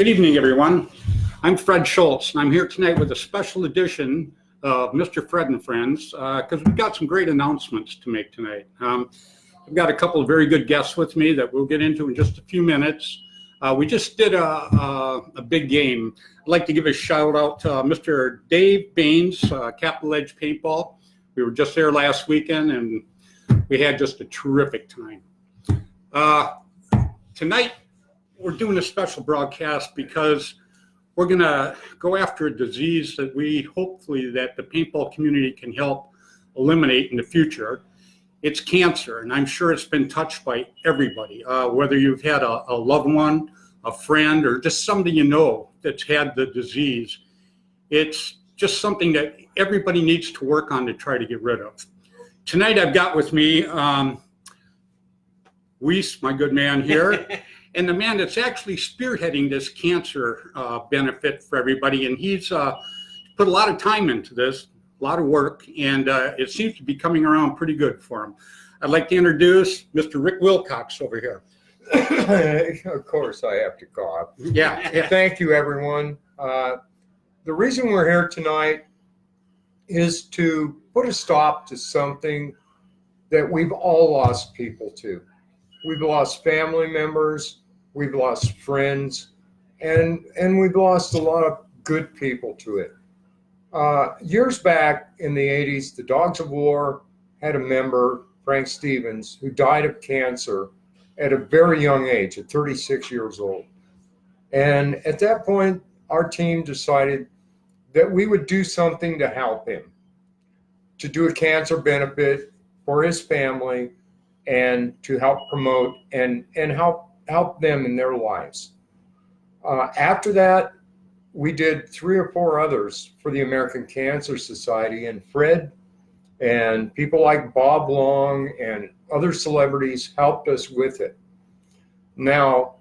Good evening, everyone. I'm Fred Schultz, and I'm here tonight with a special edition of Mr. Fred and Friends because we've got some great announcements to make tonight. I've got a couple of very good guests with me that we'll get into in just a few minutes. We just did a big game. I'd like to give a shout out to Mr. Dave Baines, Capital Edge Paintball. We were just there last weekend, and we had just a terrific time. Tonight, we're doing a special broadcast because we're going to go after a disease that we hopefully that the paintball community can help eliminate in the future. It's cancer, and I'm sure it's been touched by everybody, whether you've had a loved one, a friend, or just somebody you know that's had the disease. It's just something that everybody needs to work on to try to get rid of. Tonight I've got with me Weiss, my good man here, and the man that's actually spearheading this cancer benefit for everybody. And he's put a lot of time into this, a lot of work, and it seems to be coming around pretty good for him. I'd like to introduce Mr. Rick Wilcox over here. Of course I have to cough. Yeah. Thank you, everyone. The reason we're here tonight is to put a stop to something that we've all lost people to. We've lost family members, we've lost friends, and we've lost a lot of good people to it. Years back in the 80s, the Dogs of War had a member, Frank Stevens, who died of cancer at a very young age, at 36 years old. And at that point, our team decided that we would do something to help him, to do a cancer benefit for his family and to help promote and help them in their lives. After that, we did 3 or 4 others for the American Cancer Society, and Fred and people like Bob Long and other celebrities helped us with it. Now,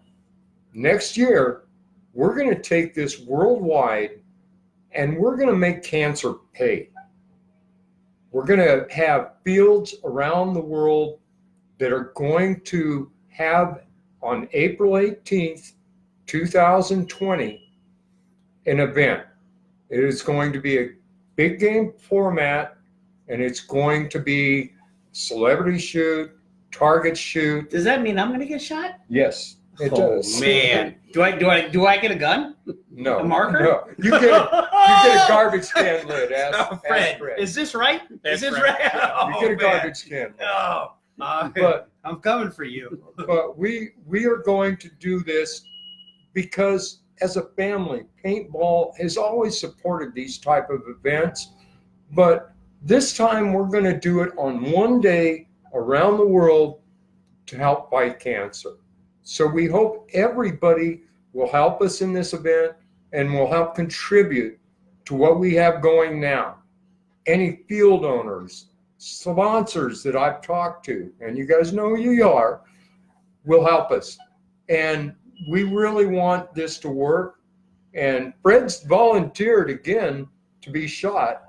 next year, we're going to take this worldwide and we're going to make cancer pay. We're going to have fields around the world that are going to have on April 18th, 2020, an event. It is going to be a big game format, and it's going to be celebrity shoot, target shoot. Does that mean I'm going to get shot? Yes, it does. Man, do I get a gun? No, a marker? No, you get a garbage can lid. Ask Fred, Fred. is this right? That's is this right. right? You get a garbage can lid. Oh, But I'm coming for you. But we are going to do this because as a family, paintball has always supported these type of events. But this time we're going to do it on one day around the world to help fight cancer. So we hope everybody will help us in this event and will help contribute to what we have going now. Any field owners, sponsors that I've talked to, and you guys know who you are, will help us. And we really want this to work. And Fred's volunteered again to be shot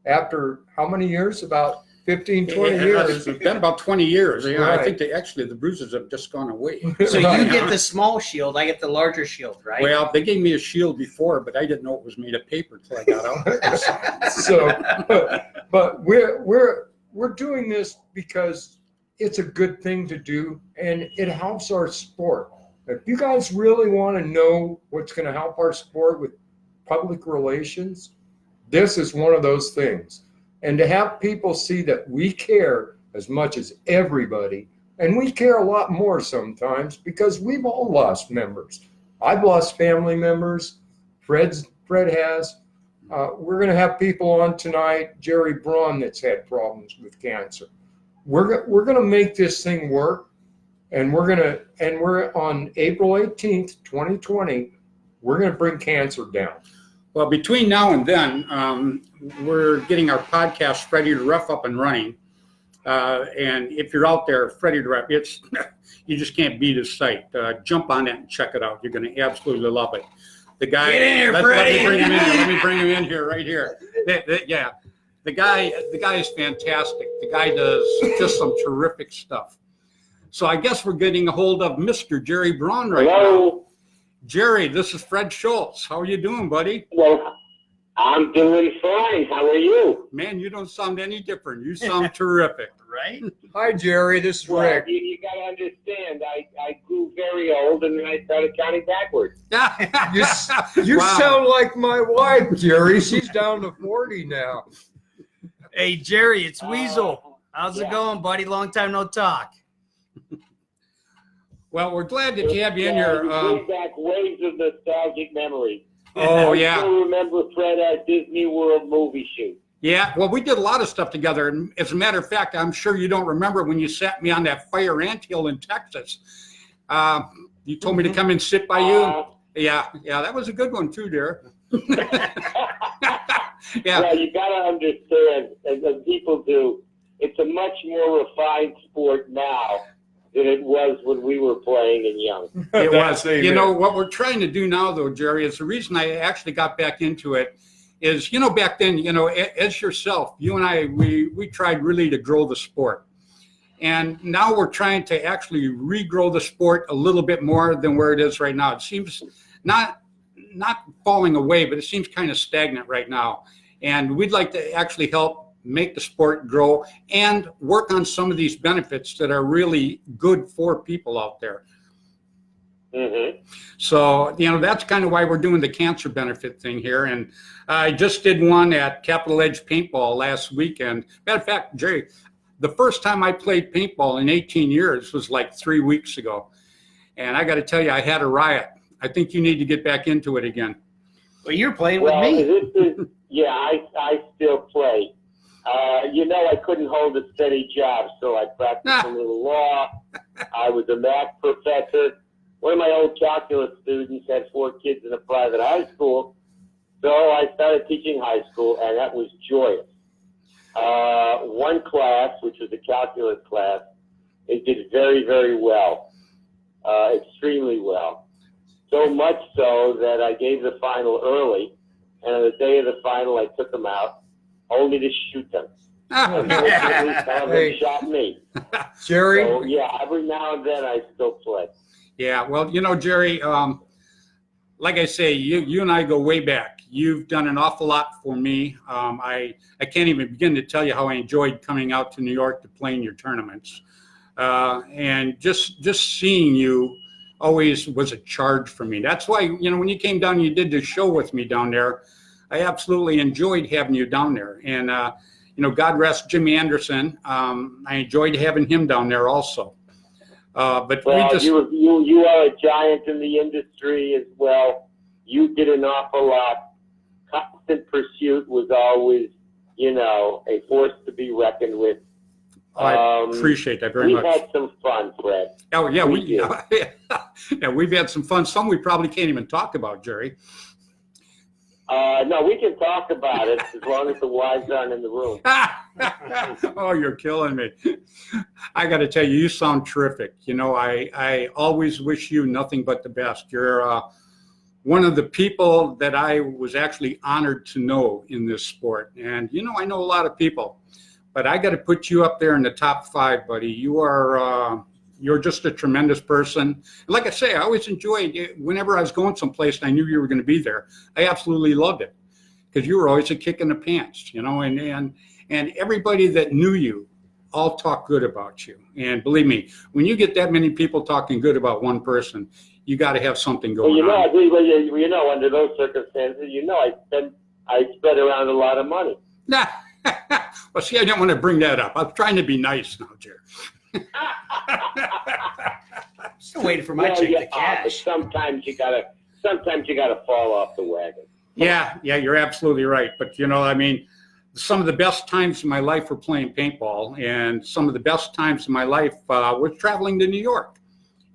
after how many years? About 15, 20 years. It's been about 20 years. Yeah, Right. I think the bruises have just gone away. So Right. you get the small shield, I get the larger shield, right? Well, they gave me a shield before, but I didn't know it was made of paper until I got out there. So, but we're doing this because it's a good thing to do, and it helps our sport. If you guys really want to know what's going to help our sport with public relations, this is one of those things. And to have people see that we care as much as everybody, and we care a lot more sometimes because we've all lost members. I've lost family members. Fred has. We're going to have people on tonight, Jerry Braun, that's had problems with cancer. We're going to make this thing work, and we're on April 18th, 2020, we're going to bring cancer down. Well, between now and then, we're getting our podcast, Freddy the Ref, up and running. And if you're out there, Freddy the Ref, you just can't beat his site. Jump on that and check it out. You're going to absolutely love it. The guy, Get in here, let Freddy. me bring him in here. Let me bring him in here, right here. Yeah, the guy is fantastic. The guy does just some terrific stuff. So I guess we're getting a hold of Mr. Jerry Braun right now. Jerry, this is Fred Schultz. How are you doing, buddy? Well, I'm doing fine. How are you? Man, you don't sound any different. You sound terrific. Right? Hi, Jerry. This is Well, Rick. you got to understand, I grew very old, and then I started counting backwards. You Wow. sound like my wife, Jerry. She's down to 40 now. Hey, Jerry, it's Weasel. How's yeah. it going, buddy? Long time no talk. Well, we're glad that you have you in your. You bring back waves of nostalgic memories. Oh, I yeah. still remember Fred at Disney World movie shoot. Yeah, well, we did a lot of stuff together. And as a matter of fact, I'm sure you don't remember when you sat me on that fire anthill in Texas. You told me to come and sit by you. Yeah, that was a good one too, dear. Yeah. Well, you got to understand, as people do, it's a much more refined sport now than it was when we were playing and young. It was. That's You know, amen. what we're trying to do now, though, Jerry, is the reason I actually got back into it is, back then, as yourself, you and I, we tried really to grow the sport. And now we're trying to actually regrow the sport a little bit more than where it is right now. It seems not falling away, but it seems kind of stagnant right now. And we'd like to actually help make the sport grow and work on some of these benefits that are really good for people out there. Mm-hmm. So, that's kind of why we're doing the cancer benefit thing here. And I just did one at Capital Edge Paintball last weekend. Matter of fact, Jerry, the first time I played paintball in 18 years was like 3 weeks ago. And I got to tell you, I had a riot. I think you need to get back into it again. Well, you're playing Well, with me. this is, yeah, I still play. I couldn't hold a steady job, so I practiced a little law. I was a math professor. One of my old calculus students had 4 kids in a private high school, so I started teaching high school, and that was joyous. One class, which was a calculus class, it did very, very well, extremely well. So much so that I gave the final early, and on the day of the final, I took them out, only to shoot them. Unfortunately, some of them shot me. Jerry, So, yeah, every now and then I still play. Yeah, well, Jerry, like I say, you and I go way back. You've done an awful lot for me. I can't even begin to tell you how I enjoyed coming out to New York to play in your tournaments. And just seeing you always was a charge for me. That's why, when you came down and you did the show with me down there, I absolutely enjoyed having you down there. And, God rest Jimmy Anderson. I enjoyed having him down there also. But Well, we just, you are a giant in the industry as well. You did an awful lot. Constant Pursuit was always, a force to be reckoned with. I appreciate that very We've much. had some fun, Fred. Oh yeah, We did. yeah, we've had some fun. Some we probably can't even talk about, Jerry. No, we can talk about it as long as the wives aren't in the room. Oh, you're killing me. I got to tell you, you sound terrific. I always wish you nothing but the best. You're one of the people that I was actually honored to know in this sport. And, I know a lot of people, but I got to put you up there in the top 5, buddy. You're just a tremendous person. And like I say, I always enjoyed it. Whenever I was going someplace and I knew you were going to be there, I absolutely loved it because you were always a kick in the pants, and everybody that knew you all talked good about you. And believe me, when you get that many people talking good about one person, you got to have something going on. Under those circumstances, I spread around a lot of money. Well, see, I didn't want to bring that up. I'm trying to be nice now, Jerry. Still waiting for my check to But cash. sometimes you gotta fall off the wagon. Yeah, you're absolutely right. But some of the best times in my life were playing paintball, and some of the best times in my life was traveling to New York.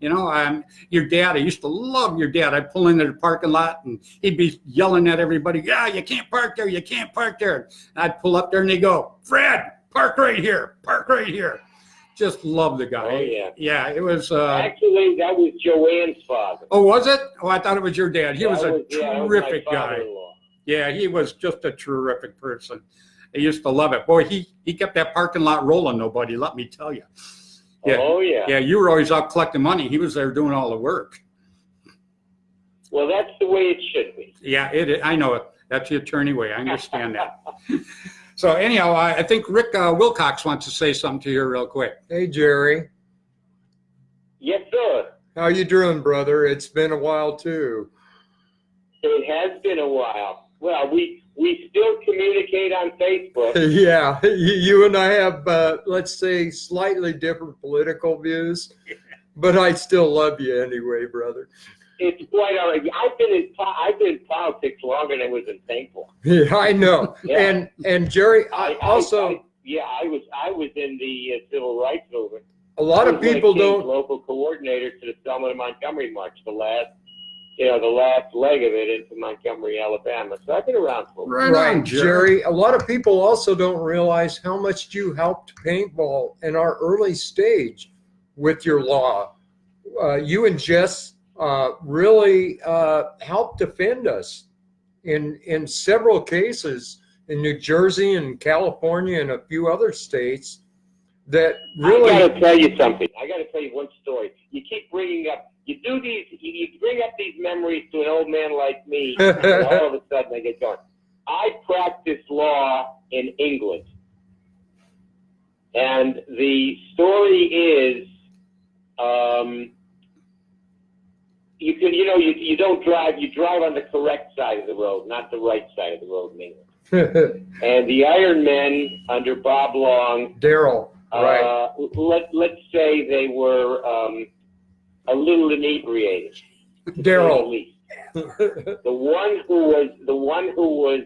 Your dad, I used to love your dad. I'd pull into the parking lot and he'd be yelling at everybody, "Yeah, you can't park there, you can't park there." And I'd pull up there and he'd go, "Fred, park right here, park right here." Just love the guy. Oh, yeah. Yeah, it was. Actually, that was Joanne's father. Oh, was it? Oh, I thought it was your dad. He was a that was terrific my guy. father-in-law. Yeah, he was just a terrific person. I used to love it. Boy, he kept that parking lot rolling, nobody, let me tell you. Yeah. Oh, yeah. Yeah, you were always out collecting money. He was there doing all the work. Well, that's the way it should be. Yeah, I know it. That's the attorney way. I understand that. So anyhow, I think Rick Wilcox wants to say something to you real quick. Hey, Jerry. Yes, sir. How you doing, brother? It's been a while, too. It has been a while. Well, we still communicate on Facebook. Yeah, you and I have, let's say, slightly different political views, but I still love you anyway, brother. It's quite all right. I've been in politics longer than I was in Paintball. Yeah, I know. Yeah. And Jerry, I was in the civil rights movement. a lot of people don't. Local coordinator to the Selma to Montgomery March, the last leg of it into Montgomery, Alabama. So I've been around for a while. Right, Jerry. A lot of people also don't realize how much you helped Paintball in our early stage with your law. You and Jess really helped defend us in several cases in New Jersey and California and a few other states that really. I got to tell you something. I got to tell you one story. You keep bringing up. You bring up these memories to an old man like me, and all of a sudden I get going. I practiced law in England, and the story is, you don't drive. You drive on the correct side of the road, not the right side of the road in England. And the Iron Men under Bob Long, Daryl, right? Let's say they were a little inebriated. Daryl. At least. The one who was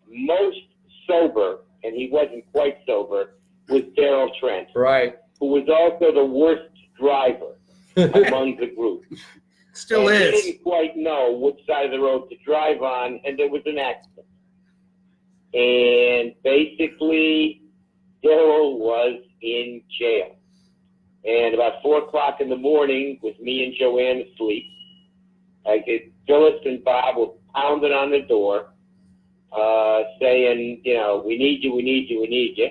most sober, and he wasn't quite sober, was Daryl Trent, Right. who was also the worst driver among the group. Still and is. He didn't quite know which side of the road to drive on, and there was an accident. And basically, Daryl was in jail. And about 4 o'clock in the morning, with me and Joanne asleep, Phyllis and Bob were pounding on the door, saying, we need you, we need you, we need you.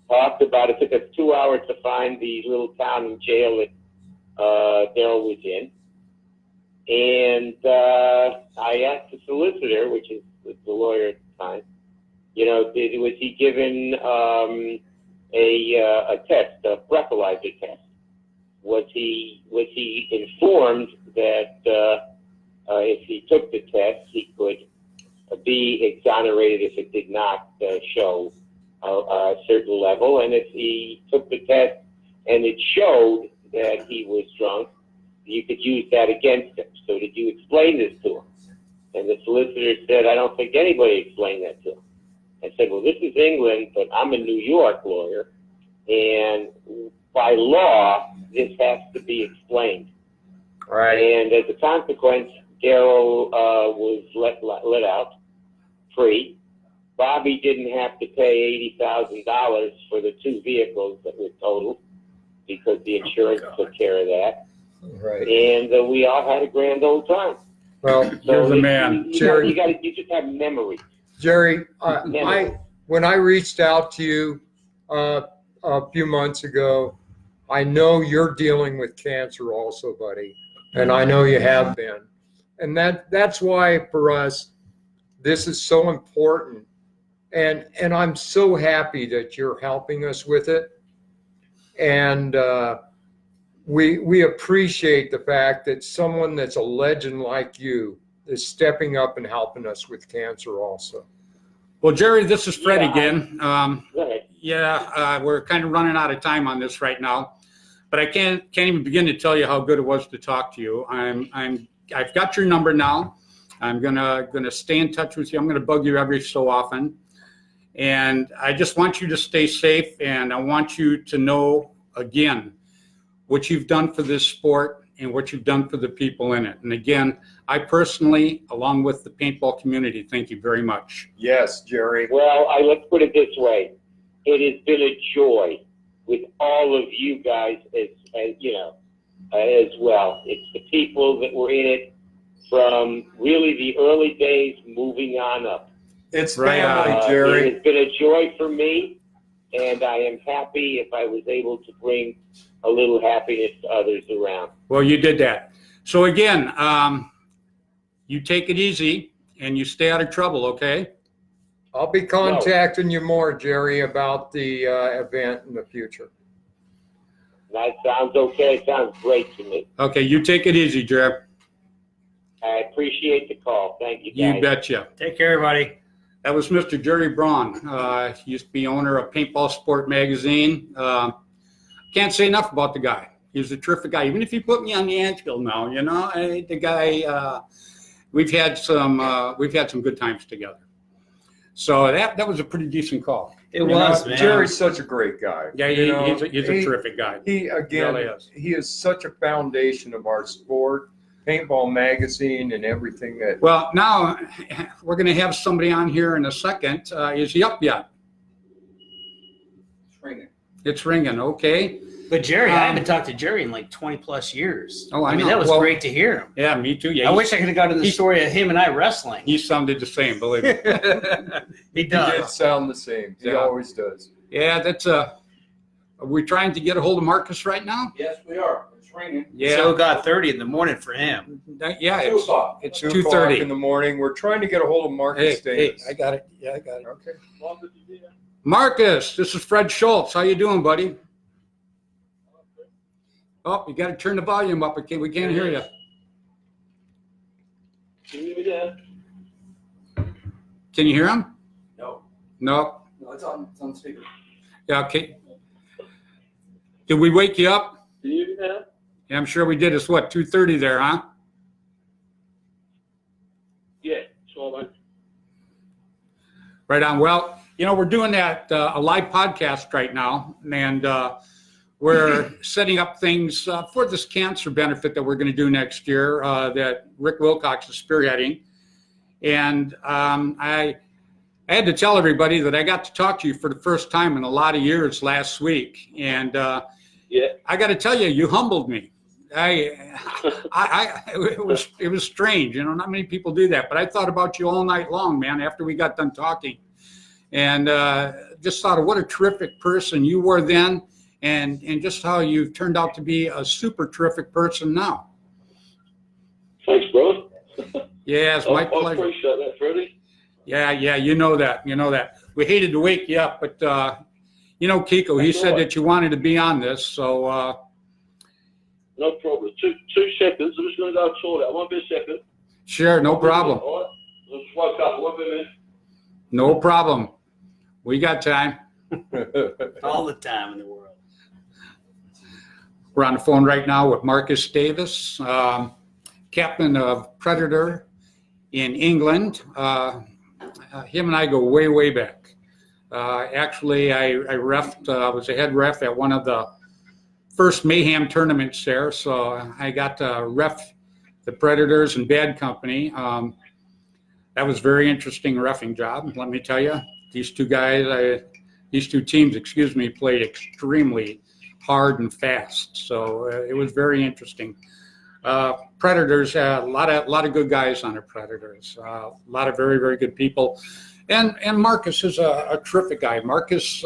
Talked about it. Took us 2 hours to find the little town and jail that Daryl was in. And I asked the solicitor, which is the lawyer at the time, was he given a test, a breathalyzer test? Was he informed that if he took the test, he could be exonerated if it did not show a certain level? And if he took the test and it showed that he was drunk, you could use that against him. So did you explain this to him? And the solicitor said, I don't think anybody explained that to him. I said, well, this is England, but I'm a New York lawyer, and by law, this has to be explained. Right. And as a consequence, Daryl was let out free. Bobby didn't have to pay $80,000 for the 2 vehicles that were totaled because the insurance took care of that. Right. And we all had a grand old time. Well, You're the man. Jerry. You just have memories. Jerry, when I reached out to you a few months ago, I know you're dealing with cancer also, buddy, and I know you have been. And that's why for us, this is so important. And I'm so happy that you're helping us with it. And we appreciate the fact that someone that's a legend like you is stepping up and helping us with cancer also. Well, Jerry, this is Fred Yeah, again. Right. We're kind of running out of time on this right now, but I can't even begin to tell you how good it was to talk to you. I've got your number now. I'm gonna stay in touch with you. I'm gonna bug you every so often, and I just want you to stay safe. And I want you to know again what you've done for this sport and what you've done for the people in it. And again, I personally, along with the paintball community, thank you very much. Yes, Jerry. Well, let's put it this way. It has been a joy with all of you guys as well. It's the people that were in it from really the early days moving on up. It's Right family, on. Jerry. It has been a joy for me, and I am happy if I was able to bring a little happiness to others around. Well, you did that. So again, you take it easy and you stay out of trouble, okay? I'll be contacting you more, Jerry, about the event in the future. That sounds okay. Sounds great to me. Okay, you take it easy, Jerry. I appreciate the call. Thank you, You guys. betcha. Take care, everybody. That was Mr. Jerry Braun. He used to be owner of Paintball Sport Magazine. Can't say enough about the guy. He's a terrific guy. Even if he put me on the anthill now, the guy. We've had some good times together. So that was a pretty decent call. It was, man. Jerry's such a great guy. Yeah, he's a terrific guy. He Really is. he is such a foundation of our sport, Paintball Magazine, and everything that. Well, now we're going to have somebody on here in a second. Is he up yet? It's ringing. It's ringing. Okay. But Jerry, I haven't talked to Jerry in like 20 plus years. Oh, I know. that was Well, great to hear him. Yeah, me too. Yeah, I wish I could have gotten the story of him and I wrestling. he sounded the same. Believe me. He He did does. sound the same. He Yeah. always does. Yeah, that's Are we trying to get a hold of Marcus right now? Yes, we are. It's ringing. Yeah. So got 30 in the morning for him. Yeah. 2 o'clock. It's 2 o'clock 2:30. in the morning. We're trying to get a hold of Marcus Hey, Davis. I got it. Yeah, I got it. Okay. Marcus, this is Fred Schultz. How you doing, buddy? Oh, you got to turn the volume up. We can't hear you. Can you hear me there? Can you hear him? No. No. No, it's on speaker. Yeah. Okay. Did we wake you up? Can you hear me now? Yeah, I'm sure we did. It's what, 2:30 there, huh? Yeah, it's all right. Right on. Well, we're doing that a live podcast right now, and we're setting up things for this cancer benefit that we're going to do next year that Rick Wilcox is spearheading. And I had to tell everybody that I got to talk to you for the first time in a lot of years last week, and Yeah. I got to tell you, you humbled me. It was strange, not many people do that, but I thought about you all night long, man, after we got done talking, and just thought of what a terrific person you were then, and just how you've turned out to be a super terrific person now. Thanks, bro. Yeah, it's my I pleasure. appreciate that, Freddy. Yeah, you know that. We hated to wake you up, but Kiko, he said that you wanted to be on this, so No problem. Two seconds. I'm just going to go toilet. I won't be a second. sure, no problem. All right. I just woke up. I won't be a minute. No problem. We got time. All the time in the world. We're on the phone right now with Marcus Davis, captain of Predator in England. Him and I go way, way back. Actually, I was a head ref at one of the first Mayhem tournaments there, so I got to ref the Predators and Bad Company. That was a very interesting reffing job, let me tell you. These two teams, played extremely hard and fast, so it was very interesting. Predators, a lot of good guys on the Predators, a lot of very, very good people. And Marcus is a terrific guy. Marcus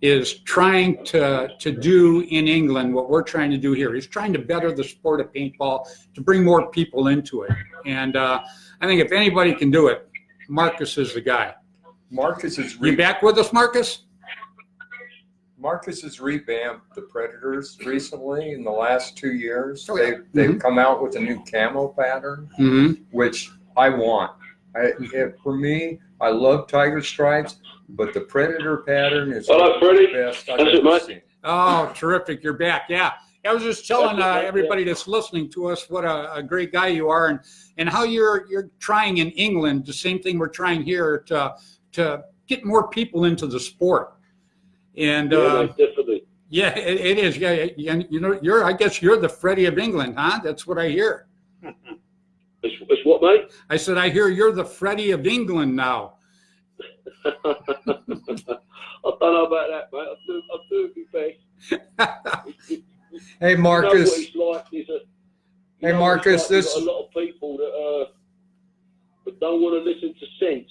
is trying to do in England what we're trying to do here. He's trying to better the sport of paintball, to bring more people into it. And I think if anybody can do it, Marcus is the guy. Marcus has You back with us, Marcus? Marcus has revamped the Predators recently in the last 2 years. Oh, yeah. They've come out with a new camo pattern, Mm-hmm. which I want. For me, I love Tiger Stripes, but the Predator pattern is Hello, Freddie. the best I've How's it, ever mate? seen. Oh, terrific. You're back. Yeah. I was just telling everybody that's listening to us what a great guy you are, and how you're trying in England the same thing we're trying here to get more people into the sport. And Yeah, mate, definitely. yeah, it is. Yeah, I guess you're the Freddy of England, huh? That's what I hear. It's what, mate? I said, I hear you're the Freddy of England now. I don't know about that, mate. I'll do it best. Hey, You know Marcus. what it's like? Hey, Marcus, There's this- a lot of people that don't want to listen to sense.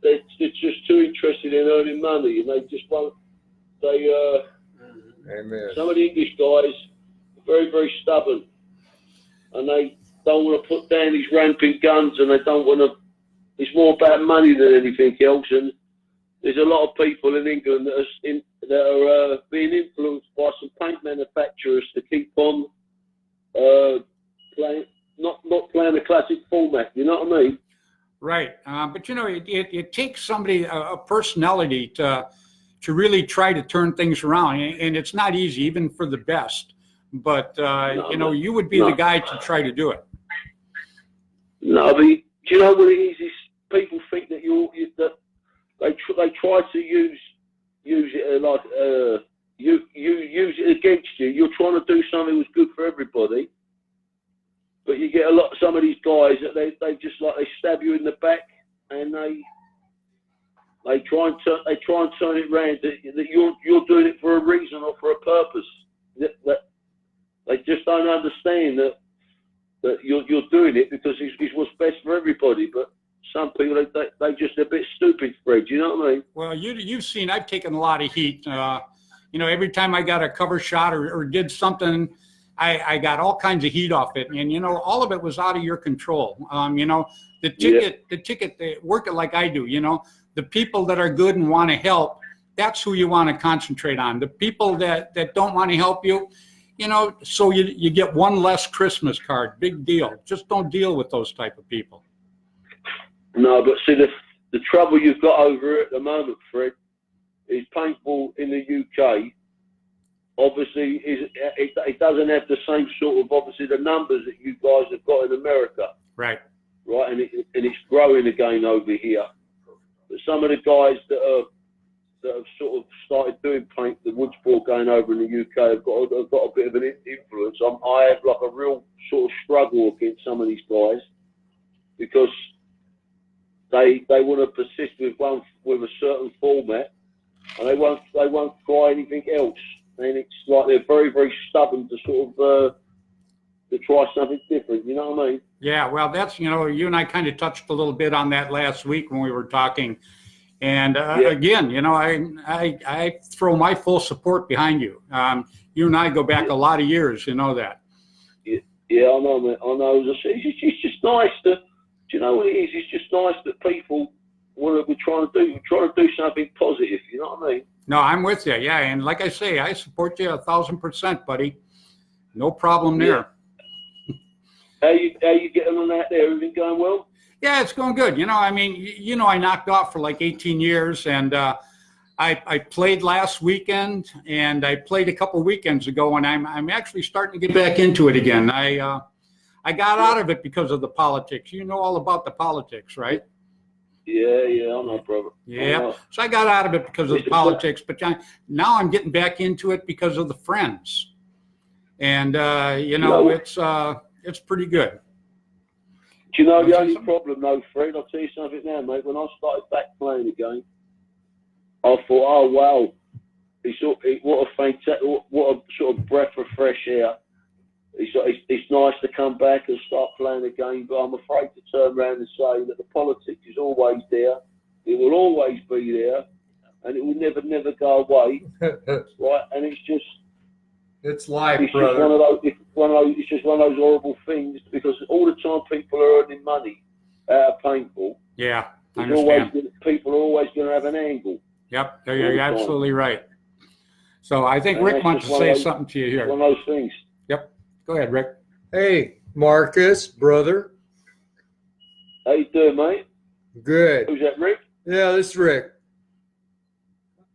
They're just too interested in earning money, and they just won't. Amen. Some of the English guys are very, very stubborn, and they don't want to put down these rampant guns, and they don't want to. It's more about money than anything else, and there's a lot of people in England that are being influenced by some paint manufacturers to keep on playing, not playing the classic format. You know what I mean? Right. But, you know, it takes somebody, a personality to really try to turn things around. And it's not easy, even for the best. But, you know, you would be the guy to try to do it. No, but do you know what it is? People think that that they try to use it like you use it against you. You're trying to do something that's good for everybody, but you get some of these guys that they just like they stab you in the back, and they try and turn it around that you're doing it for a reason or for a purpose. That they just don't understand that you're doing it because it's what's best for everybody, but. Some people, they just a bit stupid, Fred. You know what I mean? Well, you've seen I've taken a lot of heat. You know, every time I got a cover shot or did something, I got all kinds of heat off it. And, you know, all of it was out of your control. You know, the ticket, they work it like I do, you know. The people that are good and want to help, that's who you want to concentrate on. The people that don't want to help you, you know, so you get one less Christmas card. Big deal. Just don't deal with those type of people. No, but see, the trouble you've got over it at the moment, Fred, is paintball in the UK. Obviously, it doesn't have the same sort of, obviously, the numbers that you guys have got in America. Right. Right, and it's growing again over here. But some of the guys that have sort of started doing paint, the wood sport going over in the UK, have got a bit of an influence. I have like a real sort of struggle against some of these guys because they want to persist with a certain format, and they won't try anything else. And it's like they're very, very stubborn to sort of to try something different. You know what I mean? Yeah. Well, that's, you know, you and I kind of touched a little bit on that last week when we were talking. And again, you know, I throw my full support behind you. You and I go back a lot of years. You know that. Yeah, I know, man. I know. It's just nice to. Do you know what it is? It's just nice that people we're trying to do something positive. You know what I mean? No, I'm with you. Yeah, and like I say, I support you 1,000%, buddy. No problem there. How you getting on out there? Everything going well? Yeah, it's going good. You know, I mean, you know, I knocked off for like 18 years, and I played last weekend, and I played a couple weekends ago, and I'm actually starting to get back into it again. I got out of it because of the politics. You know all about the politics, right? Yeah, I know, brother. Yeah. So I got out of it because of the politics, but now I'm getting back into it because of the friends. And, you know, it's pretty good. Do you know the only problem, though, Fred? I'll tell you something now, mate. When I started back playing again, I thought, oh, wow, what a sort of breath of fresh air. It's nice to come back and start playing again, but I'm afraid to turn around and say that the politics is always there. It will always be there, and it will never go away. Right? And it's life, it's brother. It's just one of those horrible things because all the time people are earning money out of paintball. Yeah, I understand. People are always going to have an angle. Yep, you're absolutely right. So I think Rick wants to say something to you here. One of those things. Yep. Go ahead, Rick. Hey, Marcus, brother. How you doing, mate? Good. Who's that, Rick? Yeah, this is Rick.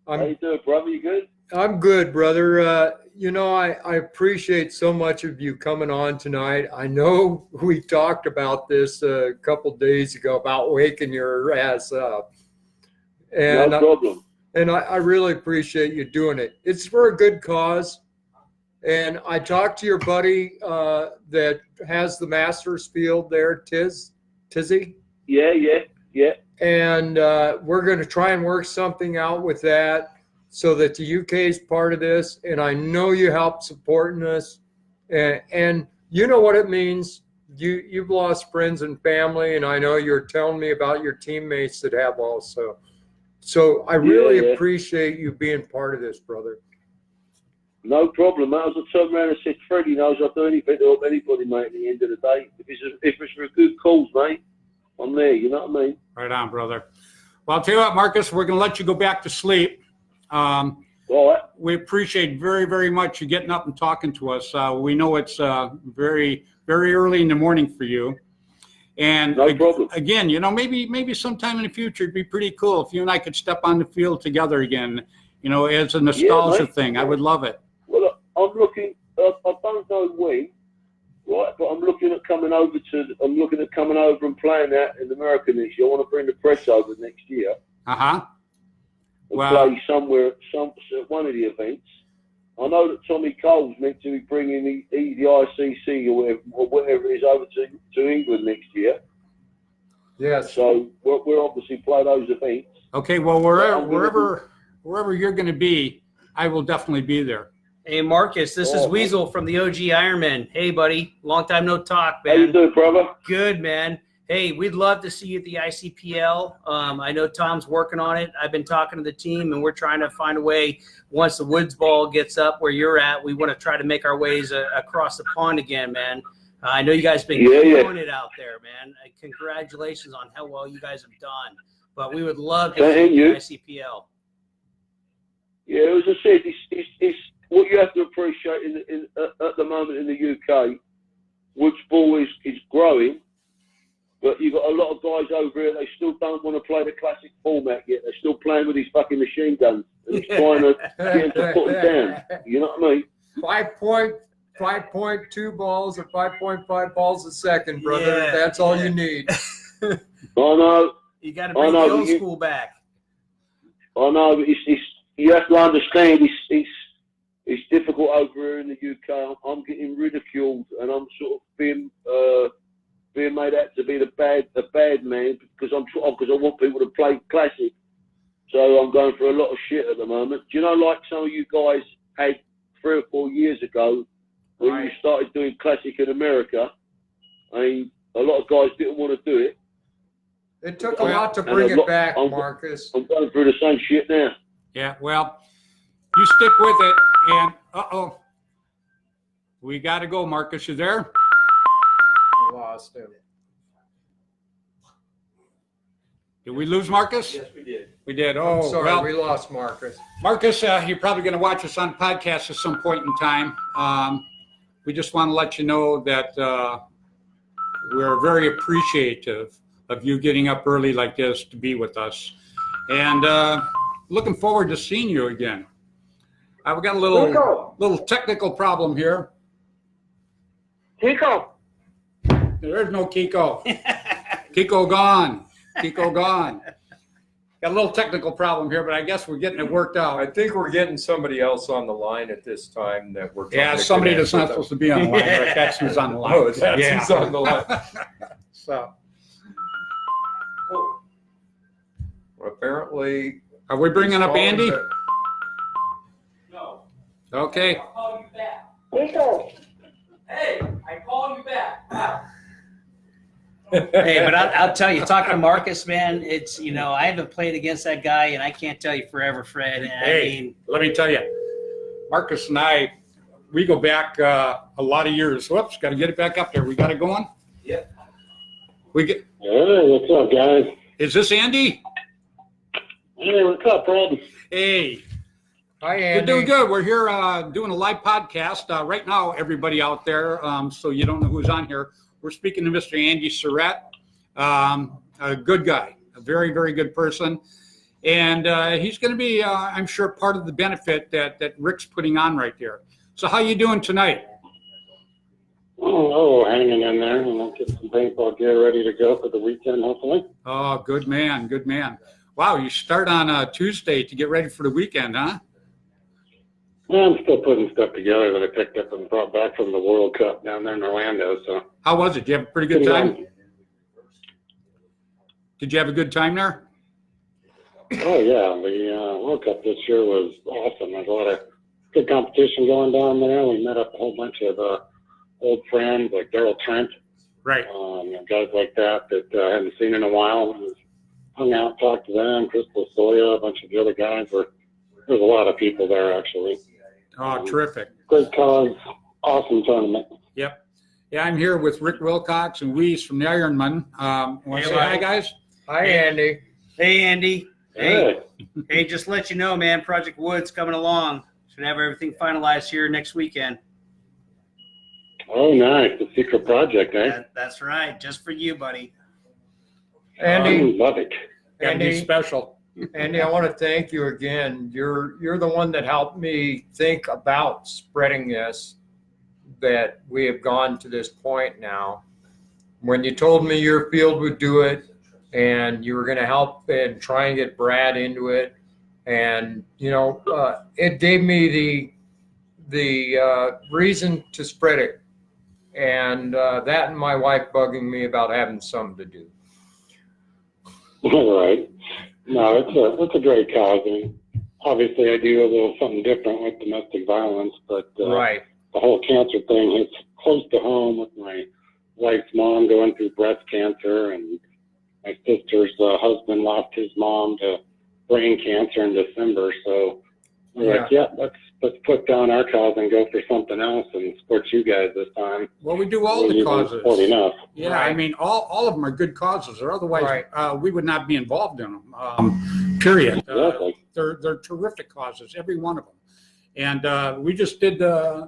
How you doing, brother? You good? I'm good, brother. You know, I appreciate so much of you coming on tonight. I know we talked about this a couple days ago about waking your ass up. And, no problem. And I really appreciate you doing it. It's for a good cause. And I talked to your buddy that has the Masters field there, Tizzy. Yeah. And we're going to try and work something out with that so that the UK is part of this. And I know you help supporting us. And you know what it means. You've lost friends and family, and I know you're telling me about your teammates that have also. So I really appreciate you being part of this, brother. No problem, mate. I turned around and said, Freddy knows I'll do anything to help anybody, mate, at the end of the day. If it's for a good cause, mate, I'm there, you know what I mean? Right on, brother. Well, I'll tell you what, Marcus, we're going to let you go back to sleep. All right. We appreciate very, very much you getting up and talking to us. We know it's very, very early in the morning for you. And No problem. again, you know, maybe sometime in the future it'd be pretty cool if you and I could step on the field together again, you know, as a nostalgia thing. I would love it. Well, I'm looking, I don't know when, right, but I'm looking at coming over and playing out in America next year. I want to bring the press over next year. Uh-huh. And Wow. play somewhere at one of the events. I know that Tommy Cole's meant to be bringing the ICC or whatever it is over to England next year. Yes. So we'll obviously play those events. Okay, well, wherever you're going to be, I will definitely be there. Hey, Marcus, this is Oh, Weasel from the OG Ironman. Hey, buddy. Long time no talk, How you man. doing, brother? Good, man. Hey, we'd love to see you at the ICPL. I know Tom's working on it. I've been talking to the team, and we're trying to find a way, once the Woods Ball gets up where you're at, we want to try to make our ways across the pond again, man. I know you guys have been killing it out there, man. Congratulations on how well you guys have done. But we would love to see you at the ICPL. Yeah, as I said, it's what you have to appreciate at the moment in the UK. Woods Ball is growing. But you've got a lot of guys over here, they still don't want to play the classic format yet. They're still playing with these fucking machine guns. And it's trying to get them to put them down. You know what I mean? 5.2 balls or 5.5 balls a second, brother. Yeah, That's all you need. I know. You got to bring the old school back. I know, but you have to understand it's difficult over here in the UK. I'm getting ridiculed and I'm sort of being made out to be the bad man because I want people to play classic. So I'm going through a lot of shit at the moment. Do you know, like some of you guys had 3 or 4 years ago when you started doing classic in America? I mean, a lot of guys didn't want to do it. It took a lot to bring it back, Marcus. I'm going through the same shit now. Yeah, well, you stick with it. And, we got to go, Marcus. You there? We lost him. Did we lose Marcus? Yes, we did. We did. I'm Oh, sorry, well, we lost Marcus. Marcus, you're probably going to watch us on podcast at some point in time. We just want to let you know that we're very appreciative of you getting up early like this to be with us. And looking forward to seeing you again. We've got a little technical problem here. Kiko. There is no Kiko. Kiko gone. Kiko gone. Got a little technical problem here, but I guess we're getting it worked out. I think we're getting somebody else on the line at this time that we're trying Yeah, to somebody connect that's not with supposed to be on the line. Right? That's who's on the line. Oh, that's who's on the line. So, Apparently. are we bringing up Andy? No. Okay. I'll call you back. Kiko. Hey, I call you back. Wow. Hey, but I'll tell you, talking to Marcus, man, it's, you know, I haven't played against that guy, and I can't tell you forever, Fred. And Hey, I mean, let me tell you, Marcus and I, we go back a lot of years. Whoops, got to get it back up there. We got it going? Yeah. We get. Hey, what's up, guys? Is this Andy? Hey, what's up, Fred? Hey. Hi, We're Andy. doing good. We're here doing a live podcast right now, everybody out there, so you don't know who's on here. We're speaking to Mr. Andy Surratt, a good guy, a very, very good person. And he's going to be, I'm sure, part of the benefit that Rick's putting on right there. So how you doing tonight? Oh, hanging in there. And I'll get some paintball gear ready to go for the weekend, hopefully. Oh, good man, good man. Wow, you start on a Tuesday to get ready for the weekend, huh? Yeah, I'm still putting stuff together that I picked up and brought back from the World Cup down there in Orlando. So How was it? Did you have a pretty good time? Did you have a good time there? Oh yeah, the World Cup this year was awesome. There's a lot of good competition going down there. We met up a whole bunch of old friends like Daryl Trent, Right. guys like that I hadn't seen in a while. Hung out, talked to them. Crystal Soya, a bunch of the other guys. There's a lot of people there actually. Oh, terrific. Great cause, awesome tournament. Yep. Yeah, I'm here with Rick Wilcox and Weeze from the Ironman. Want to say hi, guys? Hi, Andy. Hey, Andy. Hey, Hey, hey, just to let you know, man, Project Wood's coming along. Should have everything finalized here next weekend. oh, nice. The secret project, eh? That's right. Just for you, buddy. Andy, Love it. Gotta be Andy, special. Andy, I want to thank you again. You're the one that helped me think about spreading this, that we have gone to this point now. When you told me your field would do it and you were going to help and try and get Brad into it, and it gave me the reason to spread it, and that and my wife bugging me about having something to do. All right. No, it's a great cause. I mean, obviously, I do a little something different with domestic violence, but Right. the whole cancer thing hits close to home with my wife's mom going through breast cancer, and my sister's husband lost his mom to brain cancer in December. So we're like, yeah, let's put down our cause and go for something else and support you guys this time. Well, we do all the causes. Supporting us. Yeah, Right. I mean, all of them are good causes, or otherwise Right. we would not be involved in them. Period. Exactly. They're terrific causes, every one of them. And we just did the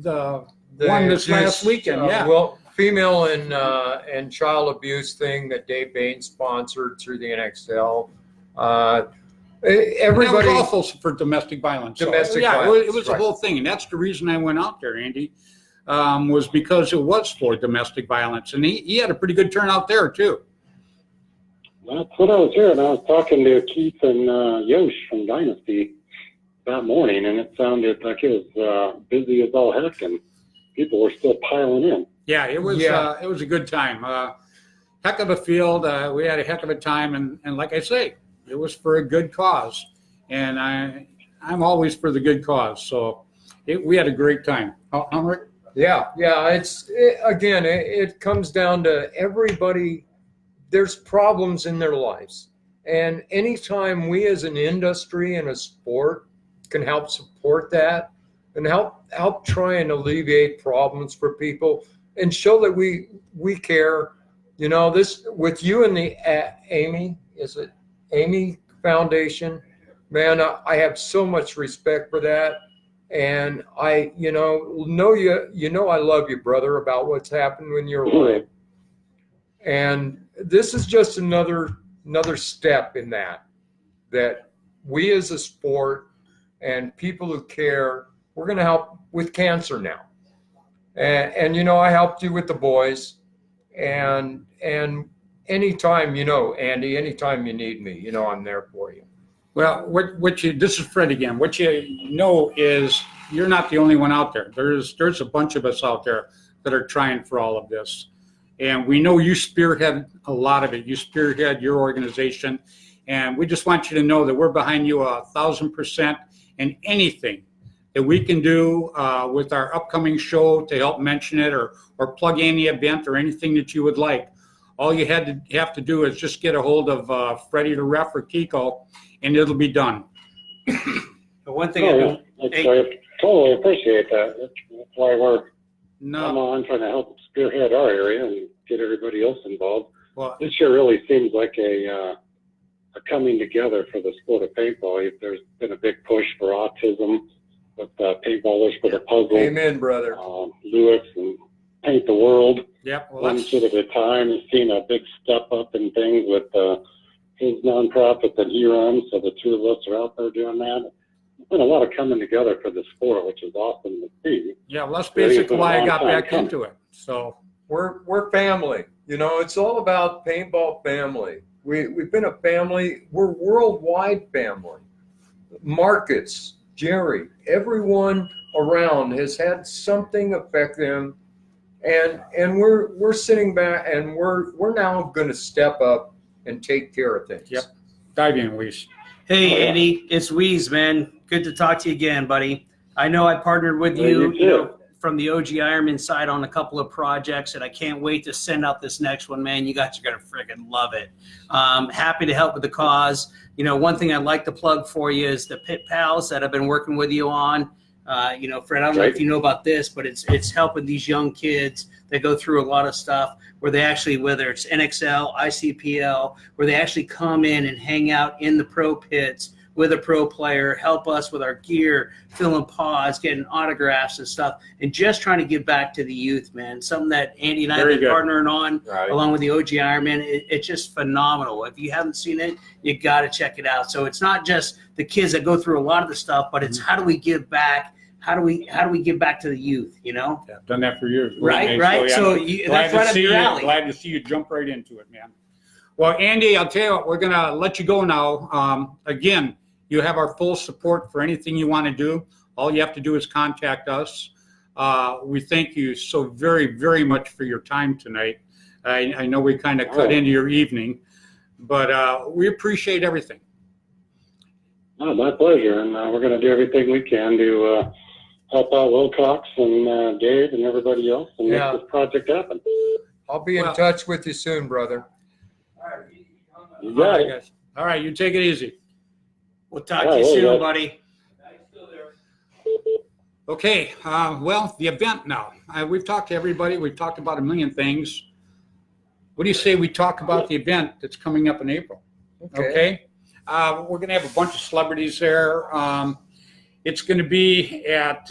one this last weekend. Yeah. Well, female and child abuse thing that Dave Bain sponsored through the NXL. Everybody. That was also for domestic violence. Domestic yeah, violence, it was right. the whole thing, and that's the reason I went out there, Andy, was because it was for domestic violence, and he had a pretty good turnout there too. That's what I was hearing. I was talking to Keith and Yosh from Dynasty that morning, and it sounded like it was busy as all heck, and people were still piling in. Yeah, it was. Yeah. It was a good time. Heck of a field. We had a heck of a time, and like I say, it was for a good cause, and I'm always for the good cause. So we had a great time. Rick? Yeah. It comes down to everybody. There's problems in their lives, and anytime we as an industry and a sport can help support that and help try and alleviate problems for people and show that we care. This with you and the Amy Foundation, man, I have so much respect for that. And I love you, brother, about what's happened in your life. And this is just another step in that we as a sport and people who care, we're going to help with cancer now. And I helped you with the boys, and anytime, Andy, anytime you need me, I'm there for you. Well, this is Fred again. What you know is you're not the only one out there. There's a bunch of us out there that are trying for all of this. And we know you spearhead a lot of it. You spearhead your organization. And we just want you to know that we're behind you 1,000%, and anything that we can do with our upcoming show to help mention it or plug any event or anything that you would like. All you have to do is just get a hold of Freddy the Ref or Kiko, and it'll be done. The one thing I totally appreciate that. That's why I'm on trying to help spearhead our area and get everybody else involved. Well, This year really seems like a coming together for the sport of paintball. There's been a big push for autism with Paintballers for the Puzzle. Amen, brother. Lewis and Paint the World. yep. Well, One kid at a time. He's seen a big step up in things with his nonprofit that he runs. So the two of us are out there doing that. There's been a lot of coming together for the sport, which is awesome to see. yeah, well, that's basically why I got back into it. So We're family. It's all about paintball family. We've been a family. We're worldwide family. Marcus, Jerry, everyone around has had something affect them, and we're sitting back, and we're now going to step up and take care of things. Yep. Dive in, Weeze. Hey, Andy, it's Weeze, man. Good to talk to you again, buddy. I know I partnered with Yeah, you, you too. from the OG Ironman side on a couple of projects, and I can't wait to send out this next one, man. You guys are going to friggin' love it. Happy to help with the cause. One thing I'd like to plug for you is the Pit Pals that I've been working with you on. Fred, I don't know if you know about this, but it's helping these young kids that go through a lot of stuff where they actually, whether it's NXL, ICPL, where they actually come in and hang out in the pro pits with a pro player, help us with our gear, filling pods, getting autographs and stuff, and just trying to give back to the youth, man. Something that Andy and I have been partnering on along with the OG Ironman. It's just phenomenal. If you haven't seen it, you got to check it out. So it's not just the kids that go through a lot of the stuff, but it's how do we give back? How do we give back to the youth, Yeah, I've done that for years. Right. So that's right up your alley. Glad to see you jump right into it, man. Well, Andy, I'll tell you what, we're going to let you go now. Again, you have our full support for anything you want to do. All you have to do is contact us. We thank you so very, very much for your time tonight. I know we kind of cut into your evening, but we appreciate everything. Oh, my pleasure, and we're going to do everything we can to help out Wilcox and Dave and everybody else and make this project happen. I'll be in touch with you soon, brother. You got it. Guys. All right, you take it easy. We'll talk to you soon, buddy. Okay, well, the event now. We've talked to everybody. We've talked about a million things. What do you say we talk about the event that's coming up in April? Okay. We're going to have a bunch of celebrities there. It's going to be at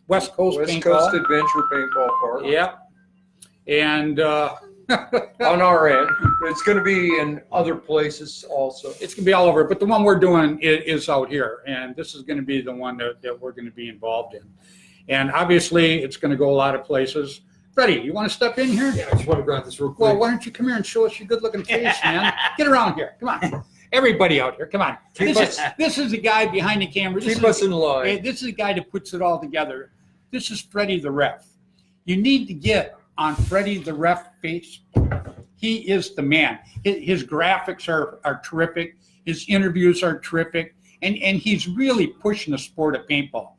West Coast Adventure Paintball Park. Yep. And on our end. It's going to be in other places also. it's going to be all over. But the one we're doing is out here. And this is going to be the one that we're going to be involved in. And obviously, it's going to go a lot of places. Freddy, you want to step in here? Yeah, I just want to grab this real quick. Well, why don't you come here and show us your good-looking face, man? Get around here. Come on. Everybody out here, come on. This is the guy behind the camera. Keep us in line. This is the guy that puts it all together. This is Freddy the Ref. You need to get on Freddy the Ref Facebook. He is the man. His graphics are terrific. His interviews are terrific. And he's really pushing the sport of paintball.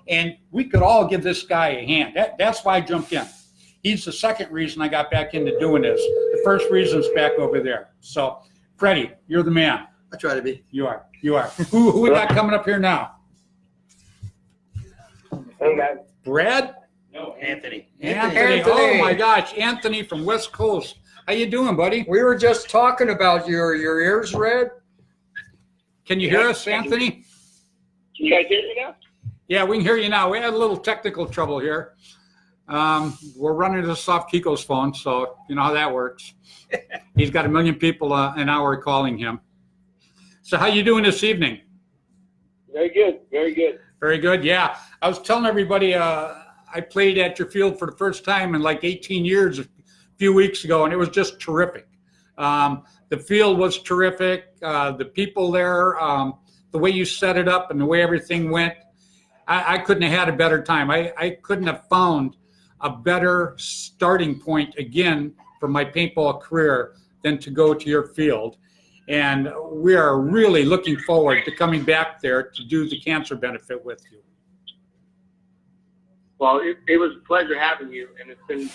And we could all give this guy a hand. That's why I jumped in. He's the second reason I got back into doing this. The first reason is back over there. So, Freddy, you're the man. I try to be. You are. Who we got coming up here now? Hey, guys. Brad? No, Anthony. Anthony. Oh, my gosh. Anthony from West Coast. How you doing, buddy? We were just talking about your ears red. Can you hear us, Anthony? Can you guys hear me now? Yeah, we can hear you now. We had a little technical trouble here. We're running this off Kiko's phone, so you know how that works. He's got 1 million people an hour calling him. So how you doing this evening? Very good. Very good. Very good, yeah. I was telling everybody I played at your field for the first time in like 18 years a few weeks ago, and it was just terrific. The field was terrific. The people there, the way you set it up and the way everything went, I couldn't have had a better time. I couldn't have found a better starting point again for my paintball career than to go to your field. And we are really looking forward to coming back there to do the cancer benefit with you. Well, it was a pleasure having you, and it's been,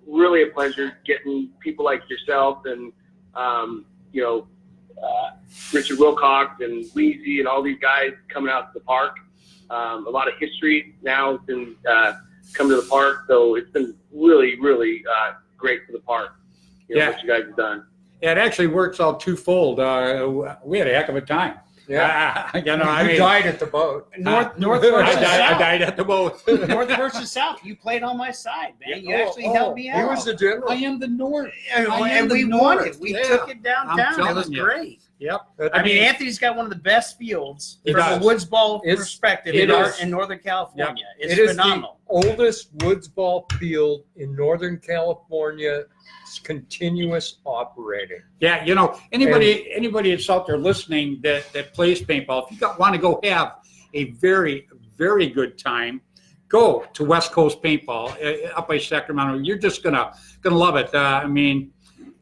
really a pleasure getting people like yourself and, Richard Wilcox and Weezy and all these guys coming out to the park. A lot of history now since come to the park, so it's been really, really great for the park. What you guys have done. It actually works out twofold. We had a heck of a time. Yeah. I You died at the boat. North versus South. I died at the boat. North versus South. You played on my side, man. You actually helped me out. He was the general. I am the North. And we won it. We took it downtown. It was great. Yep. I mean, Anthony's got one of the best fields He from does. a woods ball perspective in Northern California. It's phenomenal. It is the oldest woods ball field in Northern California. It's continuous operating. Yeah, anybody that's out there listening that plays paintball, if you want to go have a very, very good time, go to West Coast Paintball up by Sacramento. You're just gonna love it.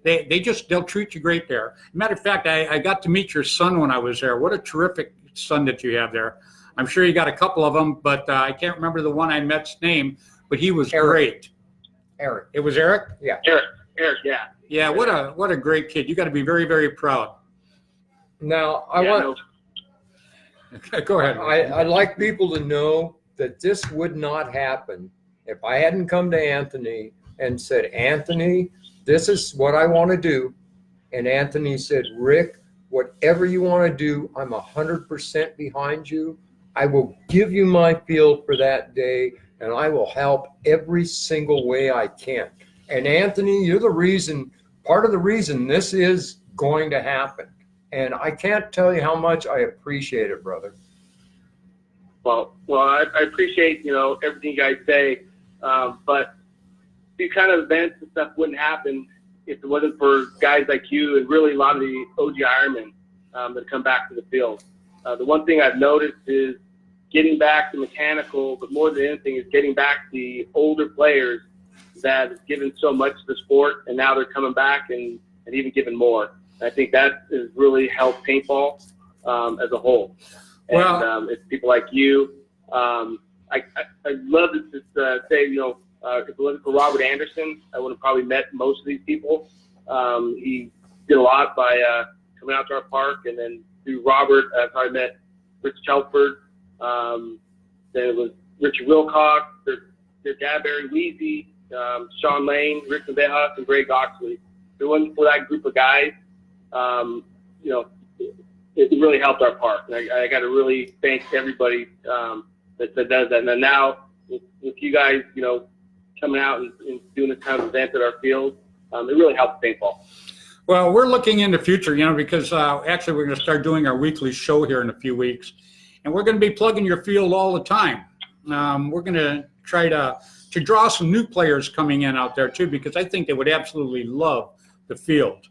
They'll treat you great there. Matter of fact, I got to meet your son when I was there. What a terrific son that you have there. I'm sure you got a couple of them, but I can't remember the one I met's name, but he was great. Eric. It was Eric? Yeah. Eric, yeah. Yeah, what a great kid. You got to be very, very proud. Now, Go ahead. I'd like people to know that this would not happen if I hadn't come to Anthony and said, Anthony, this is what I want to do. And Anthony said, Rick, whatever you want to do, I'm 100% behind you. I will give you my field for that day, and I will help every single way I can. And Anthony, you're the reason, part of the reason this is going to happen. And I can't tell you how much I appreciate it, brother. Well, I appreciate, everything you guys say, but these kind of events and stuff wouldn't happen if it wasn't for guys like you and really a lot of the OG Ironmen that come back to the field. The one thing I've noticed is getting back to mechanical, but more than anything is getting back the older players that have given so much to the sport, and now they're coming back and even giving more. And I think that has really helped paintball as a whole. And it's people like you. I'd love to just say, if it wasn't for Robert Anderson, I would have probably met most of these people. He did a lot by coming out to our park, and then through Robert, I probably met Rich Chelford. Then it was Richard Wilcox, their dad, Barry Weezy, Sean Lane, Rick Navejas, and Greg Oxley. If it wasn't for that group of guys, it really helped our park. And I got to really thank everybody that does that. And then now with you guys, coming out and doing this kind of event at our field, it really helps paintball. Well, we're looking in the future, because actually we're going to start doing our weekly show here in a few weeks, and we're going to be plugging your field all the time. We're going to try to draw some new players coming in out there too, because I think they would absolutely love the field.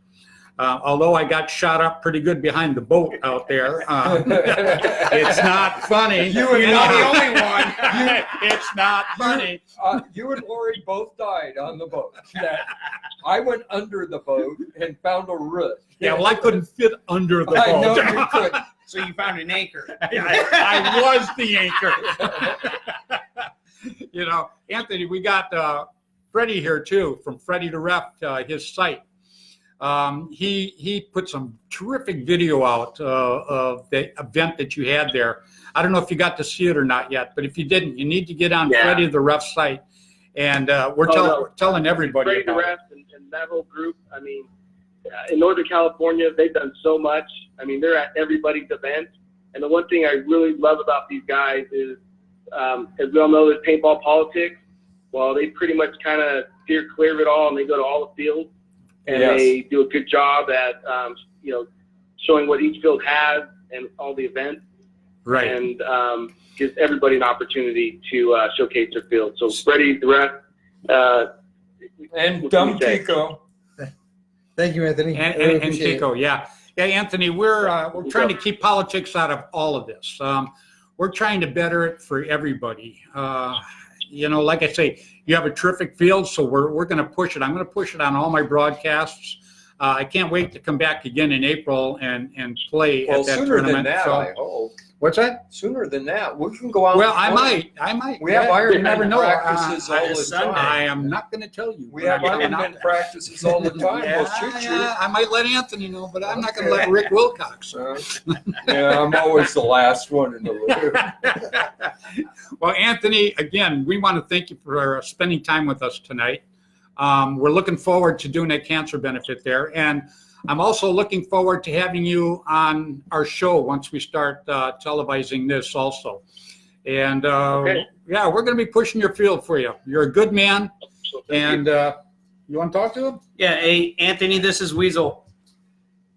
Although I got shot up pretty good behind the boat out there. It's not funny. You're not the only one. It's not funny. You and Lori both died on the boat. I went under the boat and found a root. Yeah, well, I couldn't fit under the boat. I know you couldn't. So you found an anchor. I was the anchor. Anthony, we got Freddy here too, from Freddy to Ref, his site. He put some terrific video out of the event that you had there. I don't know if you got to see it or not yet, but if you didn't, you need to get on Freddy the Ref site, and we're telling everybody Freddy the about Ref and that whole group. I mean, in Northern California, they've done so much. I mean, they're at everybody's event. And the one thing I really love about these guys is, as we all know, there's paintball politics. Well, they pretty much kind of steer clear of it all, and they go to all the fields. And they do a good job at, showing what each field has and all the events. Right. And gives everybody an opportunity to showcase their field. So Freddy, the Ref, and Dumb Kiko. Thank you, Anthony. And Kiko, yeah, Anthony, we're trying to keep politics out of all of this. We're trying to better it for everybody. Like I say, you have a terrific field, so we're going to push it. I'm going to push it on all my broadcasts. I can't wait to come back again in April and play at that sooner tournament. than that, So, I hope. what's that? Sooner than that. We can go out. Well, I might. We have You Ironman never know. practices all the Sunday. time. I am not going to tell you. We have Ironman practices all the time. We'll shoot you. I might let Anthony know, but I'm not going to let Rick Wilcox. Yeah, I'm always the last one in the loop. Well, Anthony, again, we want to thank you for spending time with us tonight. We're looking forward to doing that cancer benefit there. And I'm also looking forward to having you on our show once we start televising this also. And yeah, we're going to be pushing your field for you. You're a good man. And you want to talk to him? Yeah. Hey, Anthony, this is Weasel.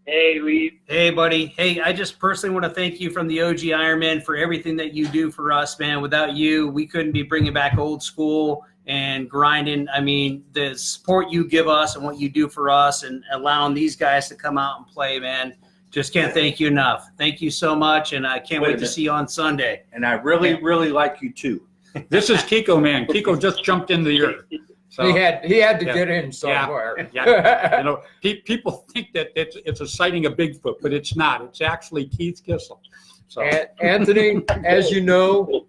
hey, Lee. Hey, buddy. Hey, I just personally want to thank you from the OG Ironman for everything that you do for us, man. Without you, we couldn't be bringing back old school and grinding. I mean, the support you give us and what you do for us and allowing these guys to come out and play, man, just can't thank you enough. Thank you so much, and I can't wait to see you on Sunday. And I really, really like you too. This is Kiko, man. Kiko just jumped in the earth. So, he had to get in somewhere. Yeah. People think that it's a sighting of Bigfoot, but it's not. It's actually Keith Kissel. So. Anthony, as you know,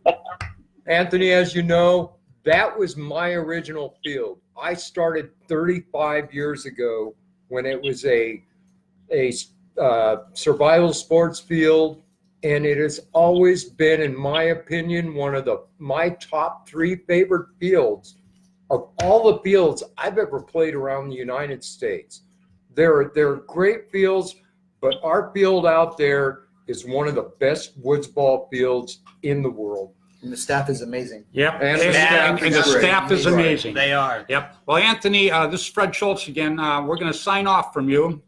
that was my original field. I started 35 years ago when it was a survival sports field and it has always been, in my opinion, one of my top 3 favorite fields of all the fields I've ever played around the United States. They're great fields, but our field out there is one of the best woods ball fields in the world. And the staff is amazing. Yep. And the staff and the is great. staff is amazing. They are. Yep. Well, Anthony, this is Fred Schultz again. We're going to sign off from you.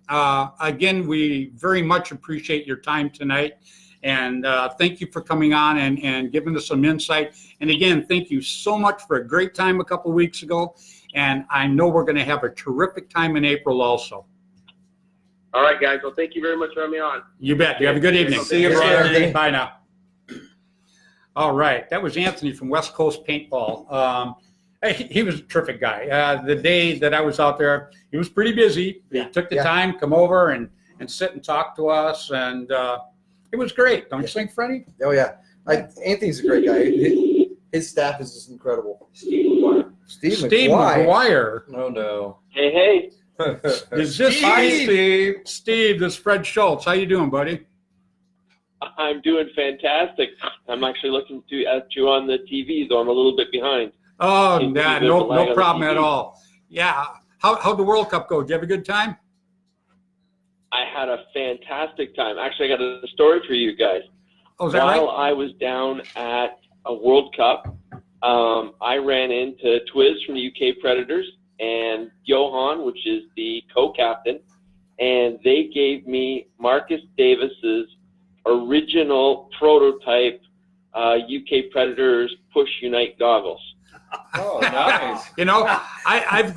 Again, we very much appreciate your time tonight. And thank you for coming on and giving us some insight. And again, thank you so much for a great time a couple of weeks ago. And I know we're going to have a terrific time in April also. All right, guys. Well, thank you very much for having me on. You bet. You have a good evening. See you, brother. Bye now. All right. That was Anthony from West Coast Paintball. He was a terrific guy. The day that I was out there, he was pretty busy. He took the time, come over and sit and talk to us. And it was great. Don't you think, Freddie? Oh, yeah. Anthony's a great guy. His staff is just incredible. Steve McGuire. McGuire. Oh, no. Hey. Is this Steve? Steve, this is Fred Schultz. How you doing, buddy? I'm doing fantastic. I'm actually looking at you on the TV, though I'm a little bit behind. Oh, no problem at all. Yeah. How'd the World Cup go? Did you have a good time? I had a fantastic time. Actually, I got a story for you guys. Oh, is that While right? I was down at a World Cup, I ran into Twiz from the UK Predators and Johan, which is the co-captain, and they gave me Marcus Davis's original prototype UK Predators Push Unite goggles. Oh, nice. You know, I've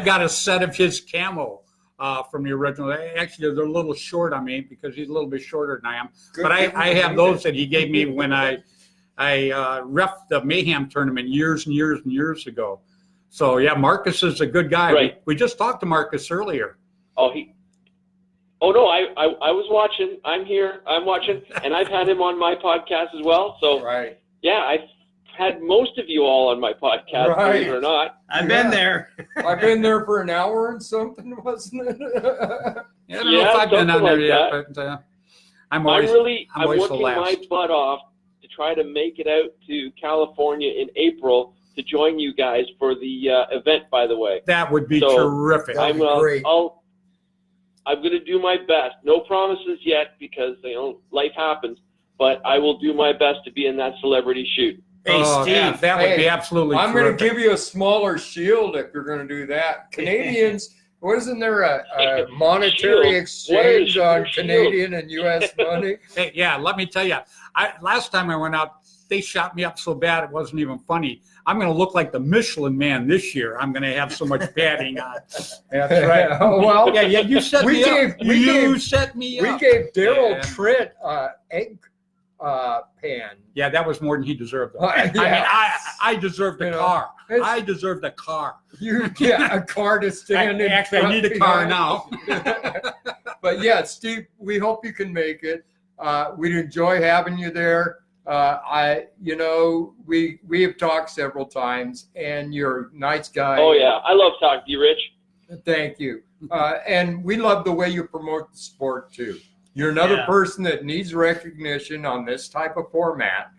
got a set of his camo from the original. Actually, they're a little short on me because he's a little bit shorter than I am. But I have those that he gave me when I reffed the Mayhem tournament years and years and years ago. So yeah, Marcus is a good guy. Right. We just talked to Marcus earlier. Oh no, I was watching. I'm here. I'm watching, and I've had him on my podcast as well. So Right. yeah, I've had most of you all on my podcast, believe it or not. I've been there. I've been there for an hour and something, wasn't it? Yeah, I don't know if I've been on there yet, but I'm always I'm always the working my last. butt off to try to make it out to California in April to join you guys for the event. By the way, That would be So, terrific. That'd be great. I'm going to do my best. No promises yet because life happens, but I will do my best to be in that celebrity shoot. Hey, Steve. Yeah, that would be Hey, absolutely I'm going to terrific. give you a smaller shield if you're going to do that. Canadians, wasn't there a monetary Shield? exchange What is on your shield? Canadian and U.S. money? Hey, yeah, let me tell you, last time I went out, they shot me up so bad it wasn't even funny. I'm going to look like the Michelin Man this year. I'm going to have so much padding on. That's right. Oh, well, Yeah, you set me up. You set me we up. gave Daryl Yeah. Trent egg pan. Yeah, that was more than he deserved. Though. Yeah. I mean, I deserved a You know, car. it's- I deserved a car. You get a car to stand in. Actually, I front need a car behind. now. But yeah, Steve, we hope you can make it. We'd enjoy having you there. We have talked several times, and you're a nice guy. Oh yeah, I love talking to you, Rich. Thank you. And we love the way you promote the sport too. You're another Yeah. person that needs recognition on this type of format,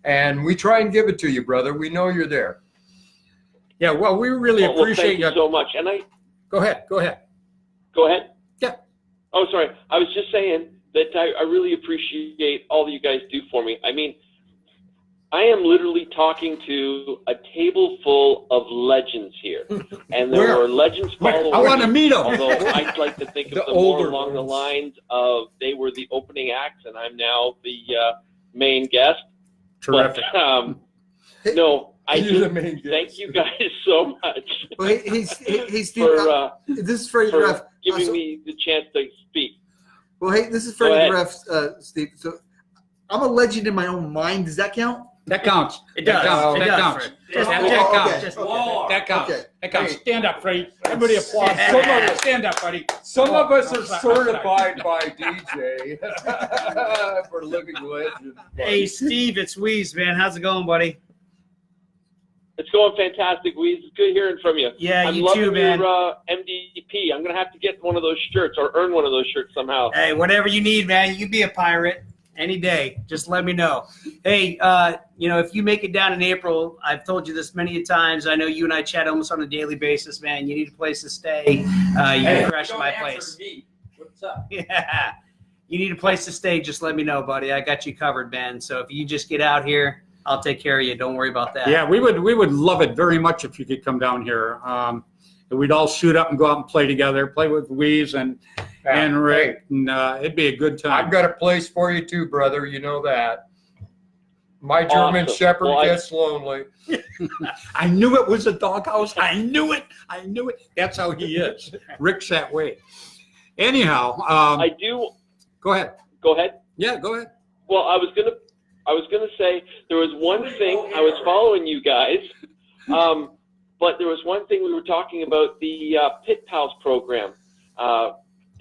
and we try and give it to you, brother. We know you're there. Yeah, well, we really Well, appreciate thank you so much. And Go ahead. go ahead. Yeah. Oh, sorry. I was just saying that I really appreciate all that you guys do for me. I mean, I am literally talking to a table full of legends here, and there Where? were legends followers. I want to meet him. Although I'd like to think of The them more older along the ones. lines of they were the opening acts, and I'm now the main guest. Terrific. But, no, I You're the just main guest. thank you guys so much Well, hey, Steve, for this is Freddie the ref. giving me the chance to speak. Well, hey, this is Go Freddie ahead. the ref, Steve. So I'm a legend in my own mind. Does that count? That counts. It That does. counts. It That does, counts. Fred. That Oh, counts. okay. Just Okay. more. That counts. Okay. That counts. Hey. Stand up, Freddie. Everybody applaud. Stand up, buddy. Some of us Oh, are I'm sorry. certified by DJ for living legends. Hey, Steve, it's Weeze, man. How's it going, buddy? It's going fantastic, Weeze. It's good hearing from you. Yeah, I'm you loving too, man. your MDP. I'm going to have to get one of those shirts or earn one of those shirts somehow. Hey, whatever you need, man. You be a pirate. Any day, just let me know. Hey, if you make it down in April, I've told you this many times. I know you and I chat almost on a daily basis, man. You need a place to stay. You can crash at my place. What's up? Yeah. You need a place to stay, just let me know, buddy. I got you covered, man. So if you just get out here, I'll take care of you. Don't worry about that. Yeah, we would love it very much if you could come down here. We'd all suit up and go out and play together, play with Louise and Rick, and it'd be a good time. I've got a place for you too, brother. You know that. My German Awesome. Shepherd Well, gets lonely. I knew it was a doghouse. I knew it. That's how he is. Rick's that way. Anyhow, I do. go ahead. Go ahead. Yeah, go ahead. Well, I was gonna say there was one thing I was following you guys, but there was one thing we were talking about the Pit Pals program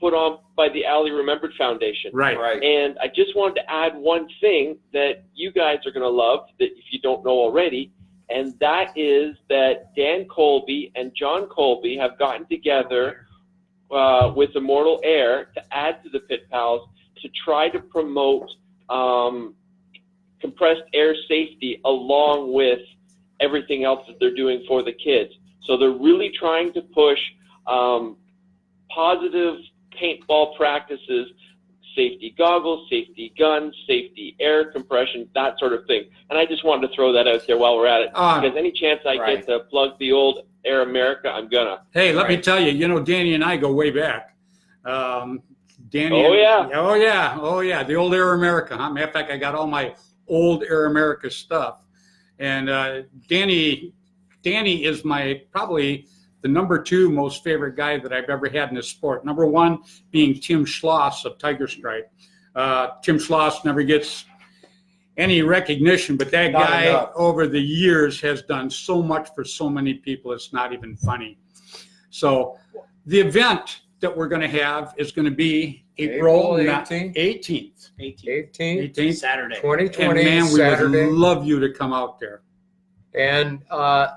put on by the Ali Remembered Foundation. Right. And I just wanted to add one thing that you guys are gonna love that if you don't know already, and that is that Dan Colby and John Colby have gotten together with Immortal Air to add to the Pit Pals to try to promote compressed air safety along with everything else that they're doing for the kids. So they're really trying to push positive paintball practices, safety goggles, safety guns, safety air compression, that sort of thing. And I just wanted to throw that out there while we're at it. Because any chance I get to plug the old Air America, I'm gonna. Hey, let me tell you, Danny and I go way back. Danny. Oh yeah. The old Air America. Huh? Matter of fact, I got all my old Air America stuff. And Danny is probably the number 2 most favorite guy that I've ever had in this sport. Number 1 being Tim Schloss of Tiger Stripe. Tim Schloss never gets any recognition, but that guy over the years has done so much for so many people, it's not even funny. So the event that we're going to have is going to be April 18th. 18th, Saturday. 2020, And man, we Saturday. would love you to come out there. And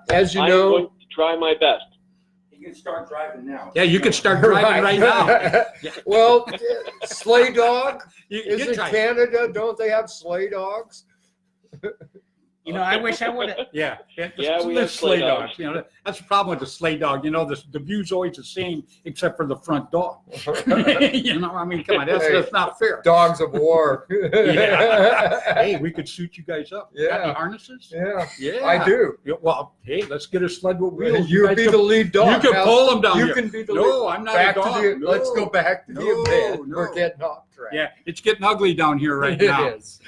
as you I'm know, going to try my best. You can start driving now. Yeah, you can start driving right now. Well, sleigh dog You is in try. Canada. Don't they have sleigh dogs? I wish I would have. Yeah, we have sleigh dogs. That's the problem with the sleigh dog. The view's always the same except for the front door. Come on, that's not fair. Dogs of war. Yeah. Hey, we could suit you guys up. Yeah. Got any harnesses? Yeah, I do. Yeah, well, hey, let's get a sled with wheels. You be the lead dog. You can pull them down You here. can be the lead. No, I'm not Back a dog. to the, No. Let's go back to the event. No. We're getting off track. Yeah, it's getting ugly down here right now. It is.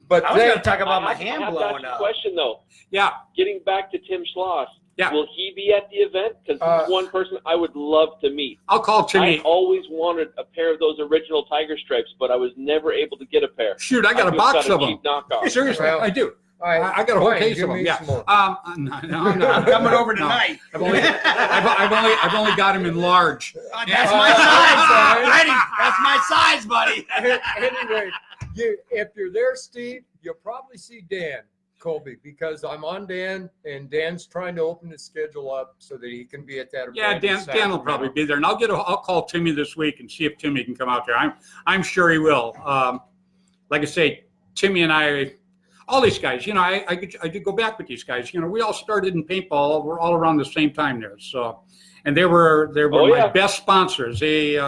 But I was going to talk about my I hand have to blowing ask a up. question though. Yeah. Getting back to Tim Schloss. Yeah. Will he be at the event? Because he's one person I would love to meet. I'll call Timmy. I always wanted a pair of those original Tiger Stripes, but I was never able to get a pair. Shoot, I got a just box got of a them. cheap knockoff. Hey, seriously, Well, I do. All right, I got a whole fine, case give of them. me Yeah. some more. No. I'm coming over tonight. I've only got them in large. That's my size, Freddy. That's my size, buddy. Anyway, if you're there, Steve, you'll probably see Dan Colby because I'm on Dan, and Dan's trying to open his schedule up so that he can be at that event. Yeah, this Dan will probably be there, and I'll call Timmy this week and see if Timmy can come out there. I'm sure he will. Like I say, Timmy and I, all these guys, I did go back with these guys. We all started in paintball. We're all around the same time there. So, and they were my best sponsors. They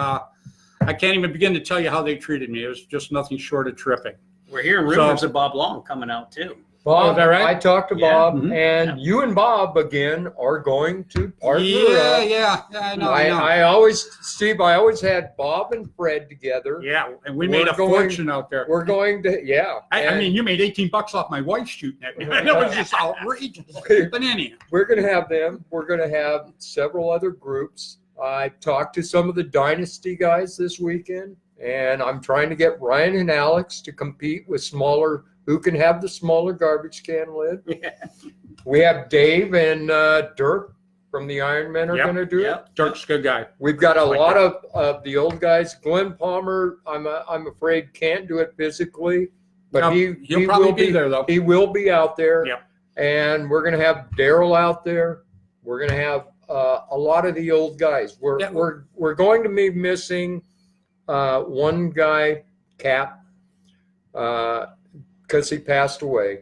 I can't even begin to tell you how they treated me. It was just nothing short of terrific. We're hearing rumors of Bob Long coming out too. Bob, is that right? I talked to Yeah. Bob, and you and Bob again are going to partner up. Yeah, I know. I always had Bob and Fred together. Yeah, and we made a fortune out there. We're going to, I mean, you made $18 off my wife shooting at me. That was just outrageous. But anyhow, we're going to have them. We're going to have several other groups. I talked to some of the Dynasty guys this weekend, and I'm trying to get Ryan and Alex to compete with who can have the smaller garbage can lid. Yeah. We have Dave and Dirk from the Ironmen are going to do it. Dirk's a good guy. We've got a lot of the old guys. Glenn Palmer, I'm afraid can't do it physically, but he'll probably be there though. He will be out there. Yep. And we're going to have Daryl out there. We're going to have a lot of the old guys. We're going to be missing one guy, Cap. because he passed away.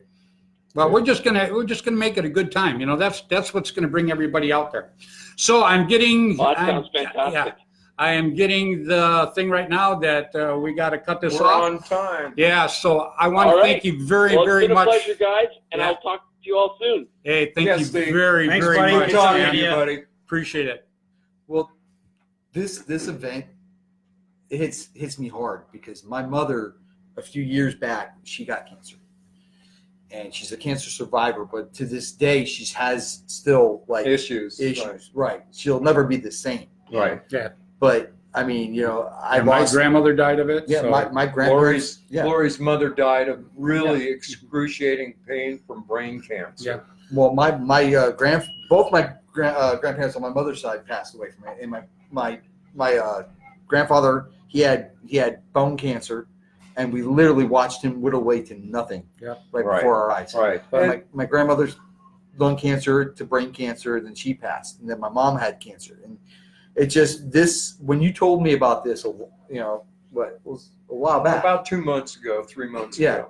Well, we're just gonna make it a good time. You know, that's what's gonna bring everybody out there. So I'm getting. Well, that sounds fantastic. Yeah, I am getting the thing right now that we got to cut this We're off. on time. Yeah, so I want All to right. thank you very, Well, very it's been much. a pleasure, guys, and Yeah. I'll talk to you all soon. Hey, thank Yes, you Steve. very, Thanks, very buddy. much. Good talking man. to you, buddy. Appreciate it. Well, this event hits me hard because my mother, a few years back, she got cancer, and she's a cancer survivor. But to this day, she has still like Issues. Right. She'll never be the same. Right. But I mean, you know, My grandmother died of it. Yeah, so. my grandparents. Lori's mother died of really excruciating pain from brain cancer. Yeah. Well, both my grandparents on my mother's side passed away from it, and my grandfather he had bone cancer, and we literally watched him whittle away to nothing. Yeah. Right Right. before our eyes. Right. But my grandmother's lung cancer to brain cancer, then she passed, and then my mom had cancer, and it just when you told me about this, you know, what was a while back, About 2 months ago, 3 months ago.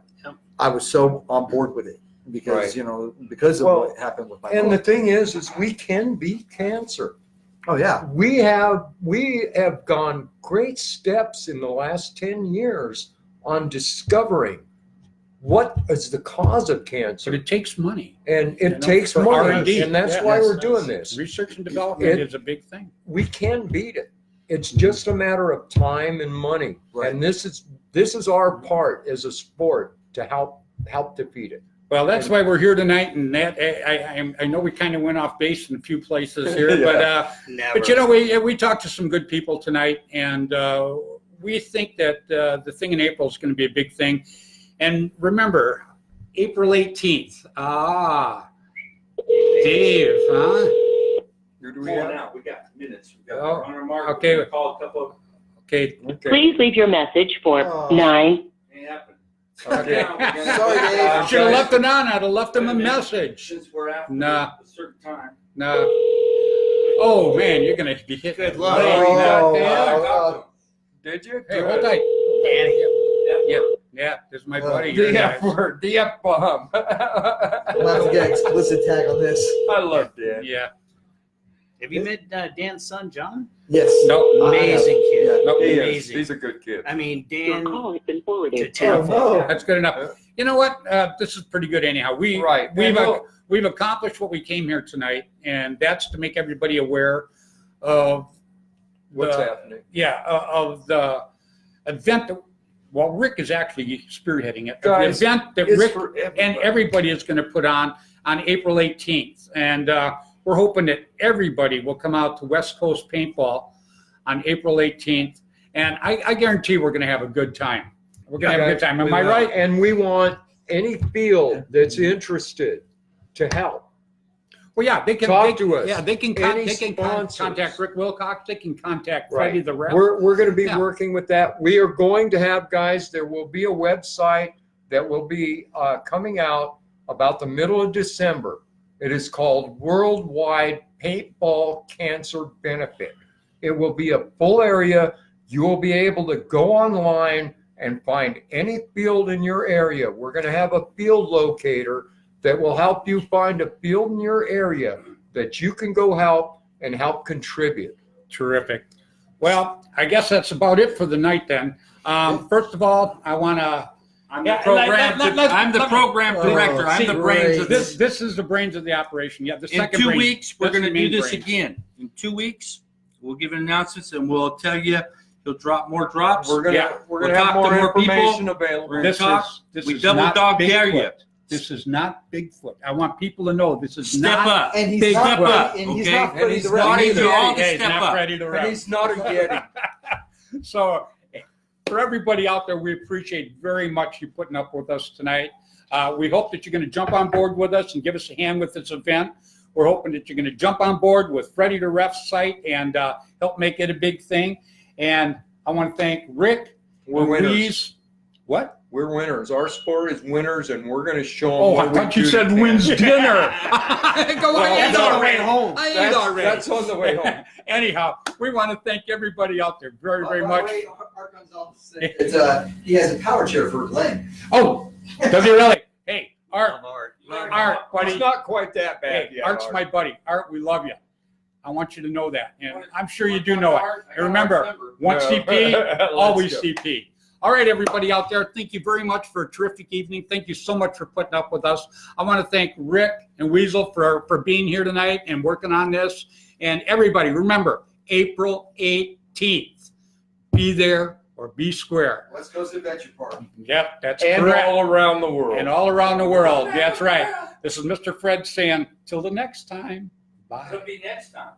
I was so on board with it because Right. you know because of what happened with my And mom. the thing is we can beat cancer. Oh yeah. We have gone great steps in the last 10 years on discovering what is the cause of But cancer. it takes money. And it You know, takes for money. R&D. And that's Yeah, why yes, we're doing this. Research and development is a big thing. We can beat it. It's just a matter of time and money. Right. And this is our part as a sport to help defeat it. Well, that's why we're here tonight, and that I know we kind of went off base in a few places here, but you know we talked to some good people tonight, and we think that the thing in April is going to be a big thing. And remember, April 18th. Dave, huh? Who do Come we on have? now, we got minutes. We got Oh, on our mark. okay. We're gonna call a couple of, Okay. Okay. Please leave your message for Oh. 9. ain't happening. Okay. Sorry, Dave. Should have left it on. I'd have left him a message. Since we're after Nah. a certain time. No. Oh man, you're gonna be hit. Good luck. luck. Did you? Hey, hold tight. Yeah, this is my buddy. The here, F guys. word, the F bomb. We'll have to get explicit tag on this. I love Dan. Yeah. Have you met Dan's son, John? Yes. No. Amazing kid. Yeah. Nope. He is. Amazing. He's a good kid. I mean, Your Dan call has been to forwarded. 10. Oh, no. That's good enough. You know what? This is pretty good anyhow. We've accomplished what we came here tonight, and that's to make everybody aware of What's the- happening? Yeah, of the event that, well, Rick is actually spearheading it. Guys, the event that It's Rick for and everybody is going to put on April 18th. And we're hoping that everybody will come out to West Coast Paintball on April 18th. And I guarantee we're going to have a good time. We're going to have a good time. Am I right? And we want any field that's interested to help. Well, yeah, they can Talk to us. Yeah, they can Any contact sponsors. Rick Wilcox. They can contact Right. Freddy the rep. We're going to be Yeah. working with that. We are going to have, guys, there will be a website that will be coming out about the middle of December. It is called Worldwide Paintball Cancer Benefit. It will be a full area. You will be able to go online and find any field in your area. We're going to have a field locator that will help you find a field in your area that you can go help and help contribute. Terrific. Well, I guess that's about it for the night then. First of all, I want to. I'm the program director. I'm the brains of this. This is the brains of the operation. Yeah, the In second 2 brain. weeks, we're That's going to the do main this brain. again. In 2 weeks, we'll give announcements and we'll tell you. He'll drop more drops. We're gonna Yeah. we're gonna We'll have talk to more more people. information available. We're gonna talk. This We is double not dog dare Bigfoot. you. This is not Bigfoot. I want people to know this is Step not. up. And he's Big not step Freddy, up. and he's Okay? not Freddy And he's the Rep not I need you all to Hey, he's step not up. Freddy the And rep. he's not a Yeti. So, for everybody out there, we appreciate very much you putting up with us tonight. We hope that you're going to jump on board with us and give us a hand with this event. We're hoping that you're going to jump on board with Freddy the Ref's site and help make it a big thing. And I want to thank Rick, We're winners. Louise. What? We're winners. Our sport is winners, and we're going to show them. Oh, what I we thought you do said to wins fans. dinner. I ate That's already. on the way home. I ate That's already. on the way home. Anyhow, we want to thank everybody out there very, very much. Art comes off the stick. He has a power chair for Glenn. Oh, does he really? Hey, Art, Art, buddy. it's not quite that bad. Hey, yet, Art's Art. my buddy. Art, we love you. I want you to know that. And I'm sure you do know it. And remember, once No. CP, Let's always go. CP. All right, everybody out there, thank you very much for a terrific evening. Thank you so much for putting up with us. I want to thank Rick and Weasel for being here tonight and working on this. And everybody, remember, April 18th, be there or be square. West Coast Adventure Park. Yep, that's And correct. all around the world. And all around the world. That's right. This is Mr. Fred saying, till the next time, bye. It'll be next time.